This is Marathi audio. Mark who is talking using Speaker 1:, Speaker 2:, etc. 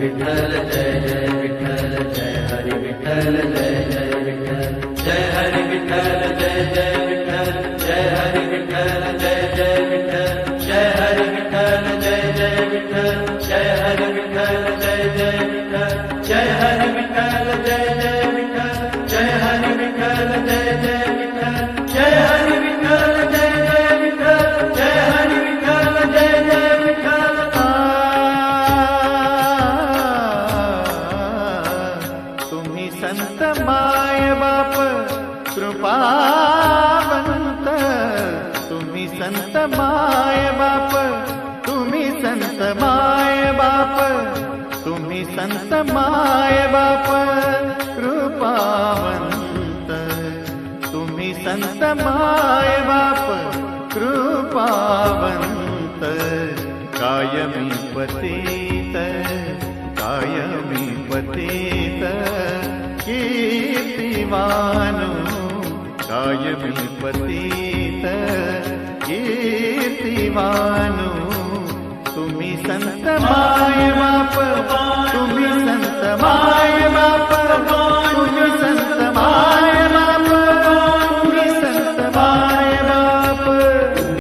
Speaker 1: विठ्ठल जय जय विठ्ठल जय हरी विठ्ठल जय जय विठ्ठल जय हरी विठ्ठल जय जय विठ्ठल जय हरी विठ्ठल जय जय विठ्ठल जय हरी विठ्ठल जय जय विठ्ठल जय हरी विठ्ठल जय जय विठ्ठल जय हरी विठ्ठल जय जय विठ्ठल जय हरी विठ्ठल जय जय विठ्ठल जय हरी विठ्ठल जय जय विठ्ठल जय हरी विठ्ठल जय जय विठ्ठल।
Speaker 2: तुम्ही संत माय बाप कृपावंत, तुम्ही संत माय बाप, तुम्ही संत माय बाप, तुम्ही संत माय बाप कृपावंत, तुम्ही संत माय बाप कृपावंत, कायमी पतित कायमी पतित कीर्तिवानु, कायमी पतित कीर्तिवानु, तुम्ही संत माय बाप, तुम्ही संत माय